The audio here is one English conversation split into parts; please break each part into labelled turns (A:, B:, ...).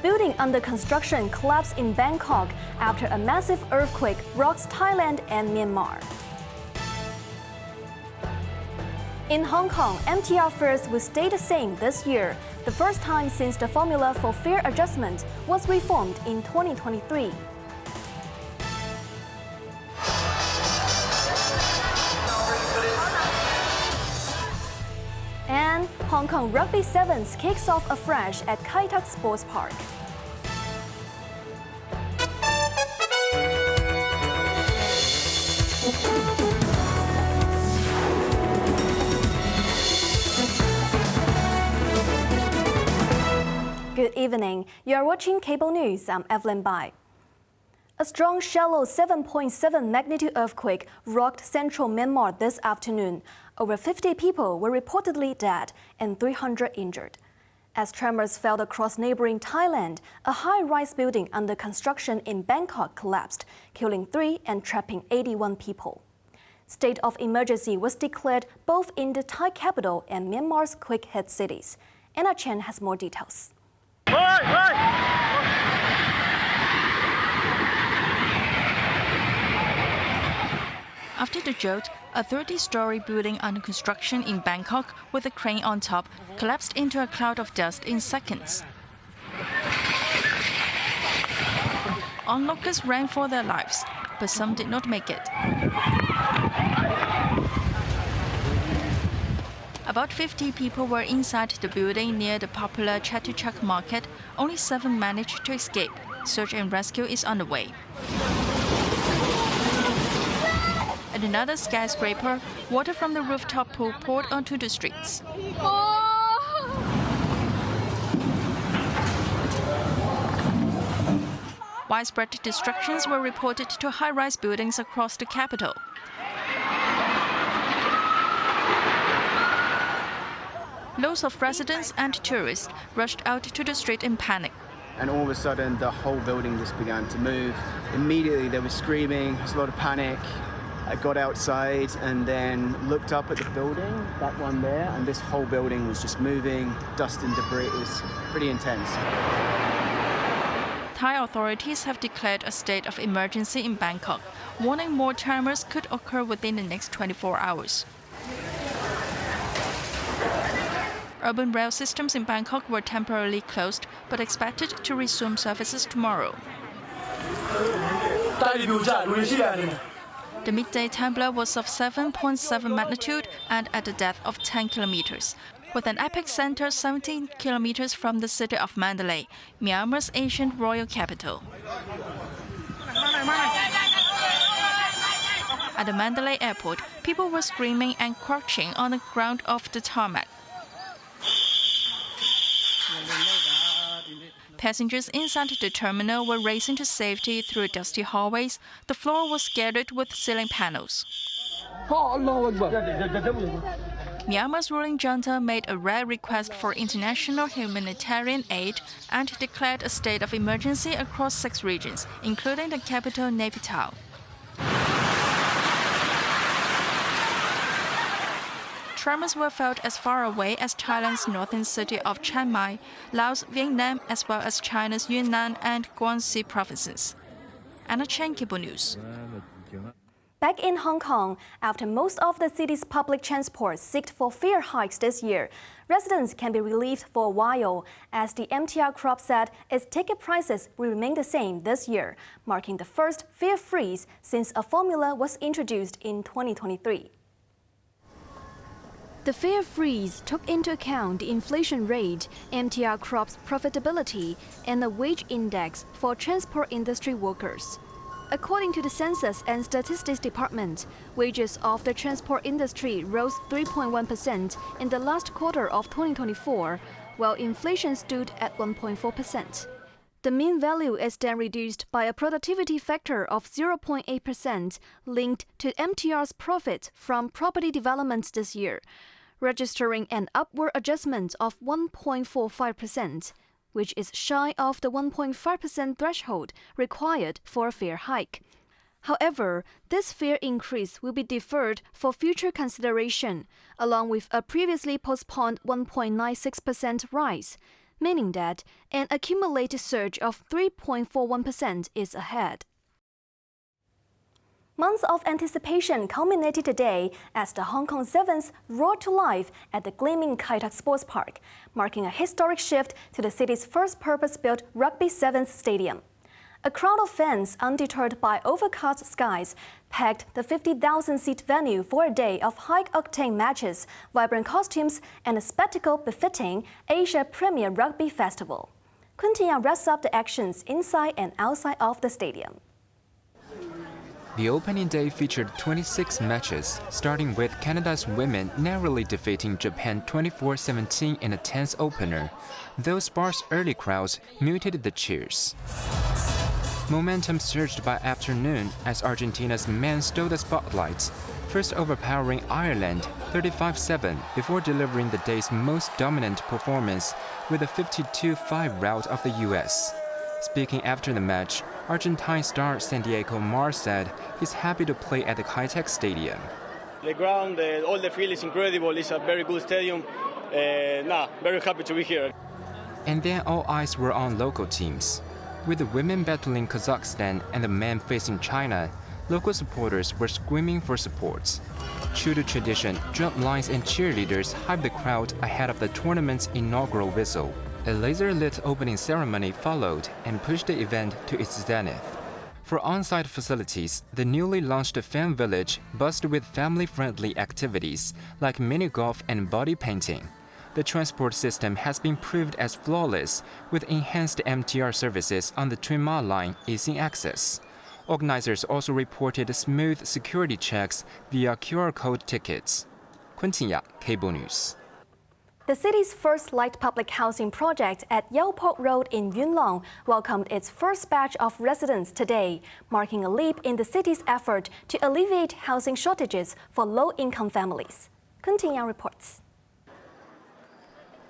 A: building under construction collapsed in Bangkok after a massive earthquake rocks Thailand and Myanmar. In Hong Kong, MTR fares will stay the same this year, the first time since the formula for fare adjustment was reformed in 2023. And Hong Kong Rugby Sevens kicks off afresh at Kai Tak Sports Park. Good evening. You are watching Cable News. I'm Evelyn Bai. A strong shallow 7.7 magnitude earthquake rocked central Myanmar this afternoon. Over 50 people were reportedly dead and 300 injured. As tremors felt across neighboring Thailand, a high-rise building under construction in Bangkok collapsed, killing 3 and trapping 81 people. State of emergency was declared both in the Thai capital and Myanmar's quake-hit cities. Anna Chen has more details.
B: After the jolt, a 30-story building under construction in Bangkok with a crane on top collapsed into a cloud of dust in seconds. Onlookers ran for their lives, but some did not make it. About 50 people were inside the building near the popular Chatuchak market. Only 7 managed to escape. Search and rescue is underway. At another skyscraper, water from the rooftop pool poured onto the streets. Widespread destructions were reported to high-rise buildings across the capital. Loads of residents and tourists rushed out to the street in panic.
C: And all of a sudden, the whole building just began to move. Immediately, there was screaming, there was a lot of panic. I got outside and then looked up at the building, that one there, and this whole building was just moving, dust and debris. It was pretty intense.
B: Thai authorities have declared a state of emergency in Bangkok, warning more tremors could occur within the next 24 hours. Urban rail systems in Bangkok were temporarily closed, but expected to resume services tomorrow. The midday trembler was of 7.7 magnitude and at a depth of 10 kilometers, with an epicenter 17 kilometers from the city of Mandalay, Myanmar's ancient royal capital. At the Mandalay airport, people were screaming and crouching on the ground of the tarmac. Passengers inside the terminal were racing to safety through dusty hallways. The floor was scattered with ceiling panels. Myanmar's ruling junta made a rare request for international humanitarian aid and declared a state of emergency across 6 regions, including the capital Naypyidaw. Tremors were felt as far away as Thailand's northern city of Chiang Mai, Laos, Vietnam, as well as China's Yunnan and Guangxi provinces. Anna Chen, Cable News.
A: Back in Hong Kong, after most of the city's public transport seeked for fare hikes this year, residents can be relieved for a while, as the MTR crop said its ticket prices will remain the same this year, marking the first fare freeze since a formula was introduced in 2023. The fare freeze took into account the inflation rate, MTR Crop's profitability, and the wage index for transport industry workers. According to the Census and Statistics Department, wages of the transport industry rose 3.1% in the last quarter of 2024, while inflation stood at 1.4%. The mean value is then reduced by a productivity factor of 0.8% linked to MTR's profit from property development this year, registering an upward adjustment of 1.45%, which is shy of the 1.5% threshold required for a fare hike. However, this fare increase will be deferred for future consideration, along with a previously postponed 1.96% rise. meaning that an accumulated surge of 3.41% is ahead. Months of anticipation culminated today as the Hong Kong Sevens roared to life at the gleaming Kai Tak Sports Park, marking a historic shift to the city's first purpose-built Rugby Sevens stadium. A crowd of fans, undeterred by overcast skies, packed the 50,000-seat venue for a day of high-octane matches, vibrant costumes, and a spectacle befitting Asia's premier rugby festival. Quentin Yang wraps up the actions inside and outside of the stadium.
D: The opening day featured 26 matches, starting with Canada's women narrowly defeating Japan 24-17 in a tense opener. Those sparse early crowds muted the cheers. Momentum surged by afternoon as Argentina's men stole the spotlight, first overpowering Ireland 35-7 before delivering the day's most dominant performance with a 52-5 rout of the U.S. Speaking after the match, Argentine star Santiago Mar said he's happy to play at the Kai Tak Stadium.
E: The ground, all the field is incredible. It's a very good stadium. Very happy to be here.
D: And then all eyes were on local teams. With the women battling Kazakhstan and the men facing China, local supporters were screaming for support. True to tradition, drum lines and cheerleaders hyped the crowd ahead of the tournament's inaugural whistle. A laser-lit opening ceremony followed and pushed the event to its zenith. For on-site facilities, the newly launched Fan Village buzzed with family-friendly activities like mini-golf and body painting. The transport system has been proved as flawless, with enhanced MTR services on the Twin Ma line easing access. Organizers also reported smooth security checks via QR code tickets. Quentin Ya, Cable News.
A: The city's first light public housing project at Yau Pok Road in Yuen Long welcomed its first batch of residents today, marking a leap in the city's effort to alleviate housing shortages for low-income families. Quentin Yang reports.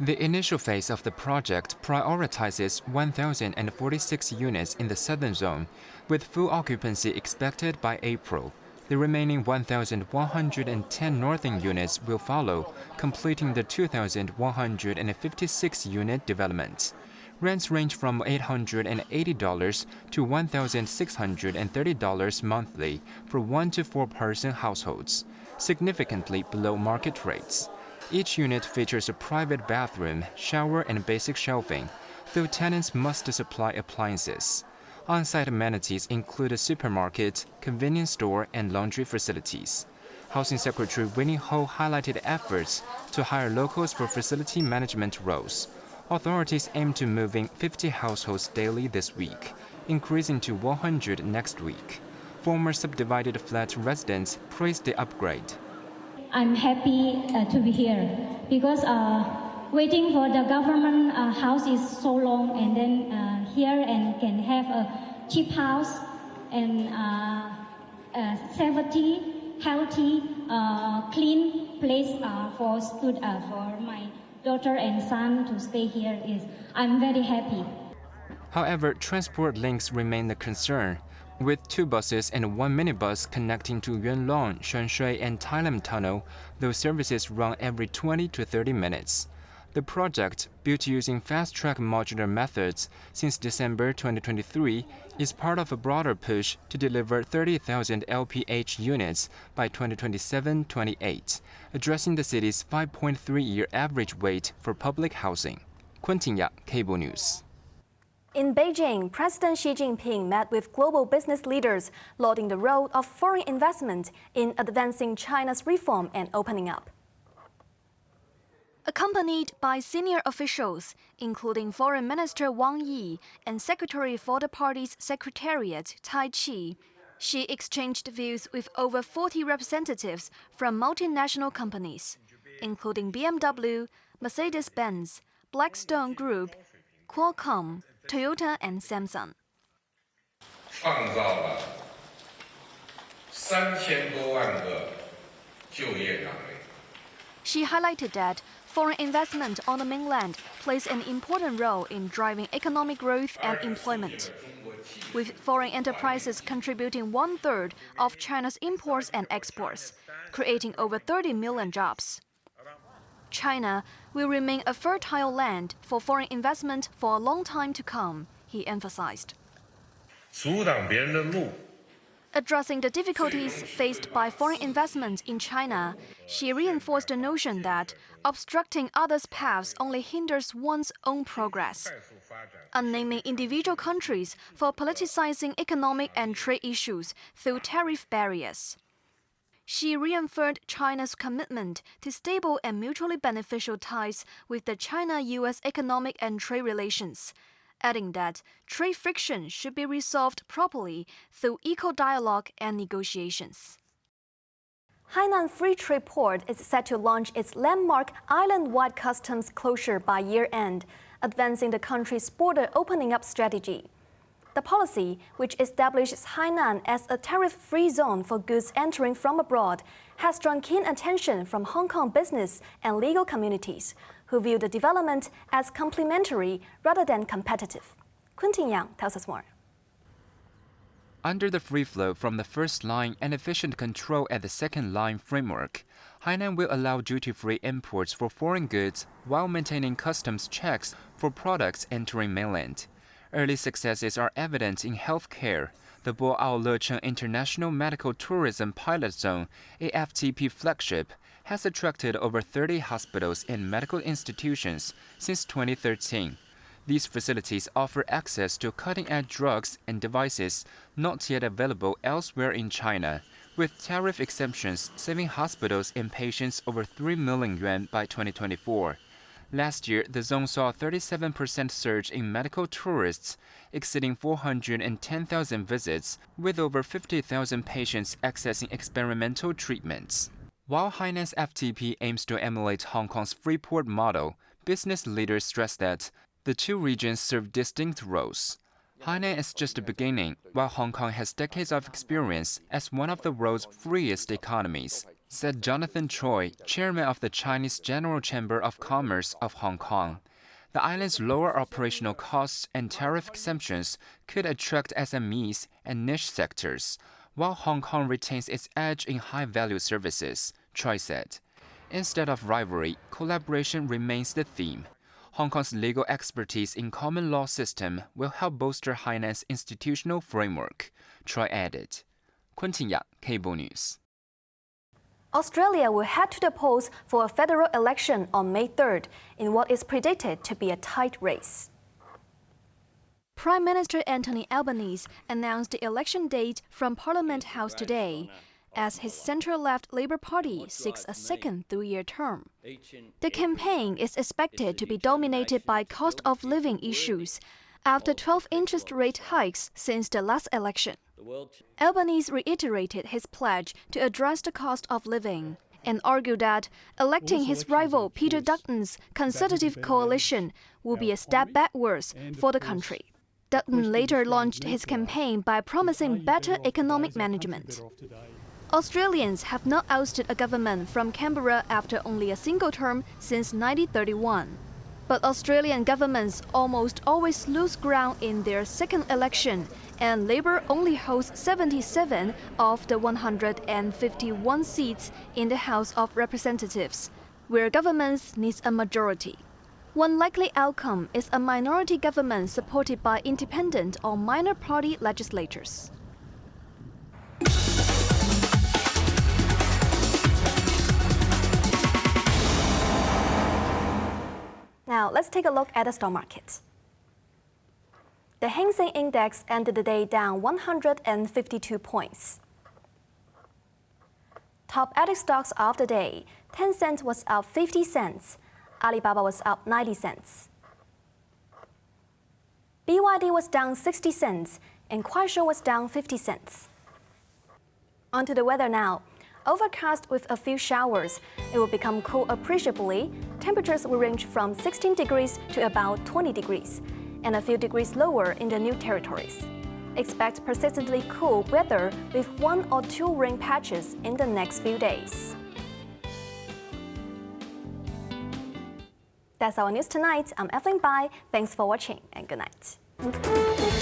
D: The initial phase of the project prioritizes 1,046 units in the southern zone, with full occupancy expected by April. The remaining 1,110 northern units will follow, completing the 2,156-unit development. Rents range from $880 to $1,630 monthly for 1 to 4 person households, significantly below market rates. Each unit features a private bathroom, shower, and basic shelving, though tenants must supply appliances. On-site amenities include a supermarket, convenience store, and laundry facilities. Housing Secretary Winnie Ho highlighted efforts to hire locals for facility management roles. Authorities aim to moving 50 households daily this week, increasing to 100 next week. Former subdivided flat residents praised the upgrade.
F: I'm happy to be here because waiting for the government house is so long, and then here and can have a cheap house and safety, healthy, clean place for my daughter and son to stay here. I'm very happy.
D: However, transport links remain a concern. With 2 buses and 1 minibus connecting to Yuen Long, Shui, and Thailand Tunnel, those services run every 20 to 30 minutes. The project, built using fast-track modular methods since December 2023, is part of a broader push to deliver 30,000 LPH units by 2027-28, addressing the city's 5.3-year average wait for public housing. Quentin Ya, Cable News.
A: In Beijing, President Xi Jinping met with global business leaders, lauding the role of foreign investment in advancing China's reform and opening up. Accompanied by senior officials, including Foreign Minister Wang Yi and Secretary for the party's Secretariat, Tai Chi, Xi exchanged views with over 40 representatives from multinational companies, including BMW, Mercedes-Benz, Blackstone Group, Qualcomm, Toyota, and Samsung.
G: 创造了3000多万个就业岗位。
A: She highlighted that foreign investment on the mainland plays an important role in driving economic growth and employment, with foreign enterprises contributing 1/3 of China's imports and exports, creating over 30 million jobs. China will remain a fertile land for foreign investment for a long time to come, he emphasized.
G: 阻挡别人的路
A: Addressing the difficulties faced by foreign investment in China, she reinforced the notion that obstructing others' paths only hinders one's own progress. Unnaming individual countries for politicizing economic and trade issues through tariff barriers. She reaffirmed China's commitment to stable and mutually beneficial ties with the China-US economic and trade relations, adding that trade friction should be resolved properly through equal dialogue and negotiations. Hainan Free Trade Port is set to launch its landmark island-wide customs closure by year-end, advancing the country's border opening up strategy. The policy, which establishes Hainan as a tariff-free zone for goods entering from abroad, has drawn keen attention from Hong Kong business and legal communities, who view the development as complementary rather than competitive. Quentin Yang tells us more.
D: Under the free flow from the first line and efficient control at the second line framework, Hainan will allow duty-free imports for foreign goods while maintaining customs checks for products entering mainland. Early successes are evident in healthcare. The Bo Ao Le Cheng International Medical Tourism Pilot Zone, AFTP flagship, has attracted over 30 hospitals and medical institutions since 2013. These facilities offer access to cutting-edge drugs and devices not yet available elsewhere in China, with tariff exemptions saving hospitals and patients over 3 million yuan by 2024. Last year, the zone saw a 37% surge in medical tourists, exceeding 410,000 visits, with over 50,000 patients accessing experimental treatments. While Hainan's FTP aims to emulate Hong Kong's Freeport model, business leaders stress that the two regions serve distinct roles. Hainan is just the beginning, while Hong Kong has decades of experience as one of the world's freest economies, said Jonathan Choi, chairman of the Chinese General Chamber of Commerce of Hong Kong. The island's lower operational costs and tariff exemptions could attract SMEs and niche sectors, while Hong Kong retains its edge in high-value services, Choi said. Instead of rivalry, collaboration remains the theme. Hong Kong's legal expertise in common law system will help bolster Hainan's institutional framework, Choi added. Quentin Yang, Cable News.
A: Australia will head to the polls for a federal election on May 3rd in what is predicted to be a tight race. Prime Minister Anthony Albanese announced the election date from Parliament House today, as his centre-left Labour Party seeks a second three-year term. The campaign is expected to be dominated by cost-of-living issues after 12 interest rate hikes since the last election. Albanese reiterated his pledge to address the cost of living and argued that electing his rival Peter Dutton's Conservative coalition will be a step backwards for the country. Dutton later launched his campaign by promising better economic management. Australians have not ousted a government from Canberra after only a single term since 1931. But Australian governments almost always lose ground in their second election, and Labour only holds 77 of the 151 seats in the House of Representatives, where governments need a majority. One likely outcome is a minority government supported by independent or minor party legislatures. Now, let's take a look at the stock market. The Hang Seng Index ended the day down 152 points. Top ADX stocks of the day: Tencent was up 50 cents, Alibaba was up 90 cents. BYD was down 60 cents, and Kuaishou was down 50 cents. Onto the weather now. Overcast with a few showers. It will become cool appreciably. Temperatures will range from 16 degrees to about 20 degrees, and a few degrees lower in the new territories. Expect persistently cool weather with 1 or 2 rain patches in the next few days. That's our news tonight. I'm Evelyn Bai. Thanks for watching and good night.